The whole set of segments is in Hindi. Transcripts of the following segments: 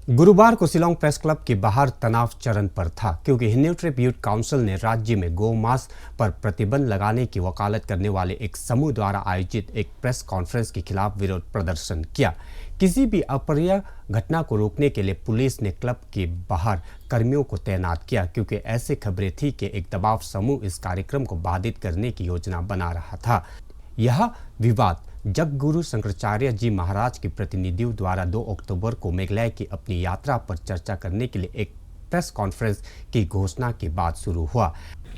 गुरुवार को शिलोंग प्रेस क्लब के बाहर तनाव चरम पर था क्योंकि हिंदू ट्रिब्यूट काउंसिल ने राज्य में गौमांस पर प्रतिबंध लगाने की वकालत करने वाले एक समूह द्वारा आयोजित एक प्रेस कॉन्फ्रेंस के खिलाफ विरोध प्रदर्शन किया। किसी भी अप्रिय घटना को रोकने के लिए पुलिस ने क्लब के बाहर कर्मियों को तैनात किया क्योंकि ऐसे खबरें थी कि एक दबाव समूह इस कार्यक्रम को बाधित करने की योजना बना रहा था। यह विवाद जगद्गुरु शंकराचार्य जी महाराज के प्रतिनिधियों द्वारा 2 अक्टूबर को मेघालय की अपनी यात्रा पर चर्चा करने के लिए एक प्रेस कॉन्फ्रेंस की घोषणा के बाद शुरू हुआ।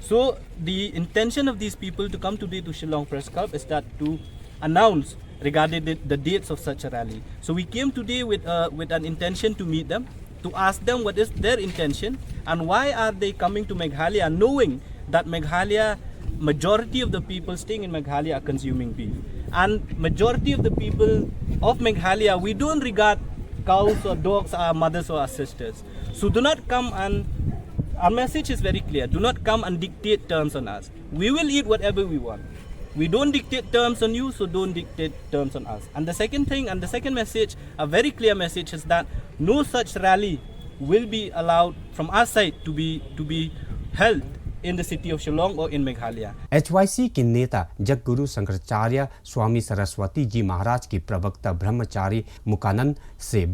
So the intention of these people to come today to Shillong Press Club is that to announce regarding the dates of such a rally. So we came today with an intention to meet them, to ask them what is their intention and why are they coming to Meghalaya knowing that majority of the people staying in Meghalaya are consuming beef. And majority of the people of Meghalaya, we don't regard cows or dogs as our mothers or our sisters. So do not come and, our message is very clear, do not come and dictate terms on us. We will eat whatever we want. We don't dictate terms on you, so don't dictate terms on us. And the second thing, and the second message, a very clear message is that no such rally will be allowed from our side to be held in the city of Shillong or in Meghalaya. HYC के नेता जगद्गुरु शंकराचार्य स्वामी सरस्वती जी महाराज की प्रवक्ता ब्रह्मचारी मुकानंद से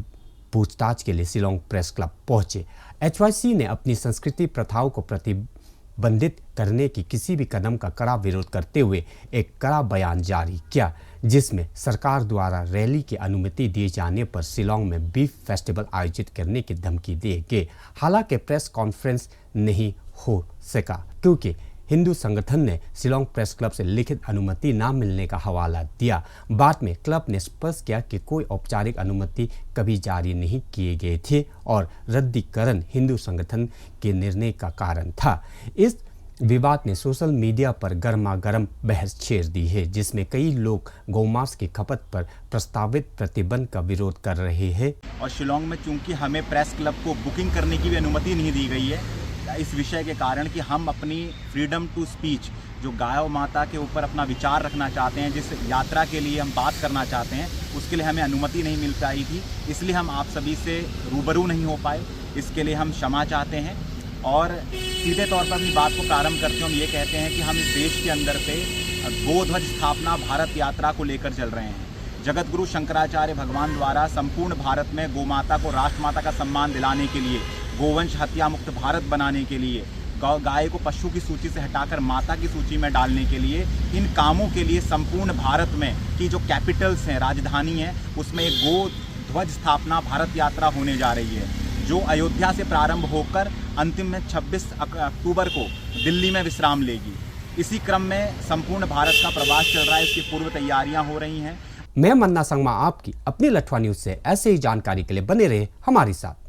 पूछताछ के लिए शिलोंग प्रेस क्लब पहुंचे। HYC ने अपनी संस्कृति प्रथाओं को प्रतिबंधित करने की किसी भी कदम का कड़ा विरोध करते हुए एक कड़ा बयान जारी किया, जिसमें सरकार द्वारा रैली की अनुमति दिए जाने पर शिलोंग में बीफ फेस्टिवल आयोजित करने की धमकी दी गई। हालांकि प्रेस कॉन्फ्रेंस नहीं हो सका क्योंकि हिंदू संगठन ने शिलोंग प्रेस क्लब से लिखित अनुमति न मिलने का हवाला दिया। बाद में क्लब ने स्पष्ट किया कि कोई औपचारिक अनुमति कभी जारी नहीं किए गए थे और रद्दीकरण हिंदू संगठन के निर्णय का कारण था। इस विवाद ने सोशल मीडिया पर गर्मागर्म बहस छेड़ दी है, जिसमें कई लोग गौमांस की खपत पर प्रस्तावित प्रतिबंध का विरोध कर रहे हैं। और शिलोंग में चूंकि हमें प्रेस क्लब को बुकिंग करने की भी अनुमति नहीं दी गई है इस विषय के कारण कि हम अपनी फ्रीडम टू स्पीच जो गाय माता के ऊपर अपना विचार रखना चाहते हैं, जिस यात्रा के लिए हम बात करना चाहते हैं, उसके लिए हमें अनुमति नहीं मिल पाई थी, इसलिए हम आप सभी से रूबरू नहीं हो पाए। इसके लिए हम क्षमा चाहते हैं और सीधे तौर पर अपनी बात को प्रारंभ करते हम ये कहते हैं कि हम इस देश के अंदर पे गोध्वज स्थापना भारत यात्रा को लेकर चल रहे हैं। जगतगुरु शंकराचार्य भगवान द्वारा संपूर्ण भारत में गोमाता को राष्ट्रमाता का सम्मान दिलाने के लिए, गोवंश हत्या मुक्त भारत बनाने के लिए, गाय को पशु की सूची से हटाकर माता की सूची में डालने के लिए, इन कामों के लिए संपूर्ण भारत में की जो कैपिटल्स हैं, राजधानी है, उसमें एक गो ध्वज स्थापना भारत यात्रा होने जा रही है, जो अयोध्या से प्रारंभ होकर अंतिम में 26 अक्टूबर को दिल्ली में विश्राम लेगी। इसी क्रम में संपूर्ण भारत का प्रवास चल रहा है, इसकी पूर्व तैयारियां हो रही हैं। मैं मन्ना संगमा आपकी अपनी लठवा न्यूज से ऐसे ही जानकारी के लिए बने रहे हमारे साथ।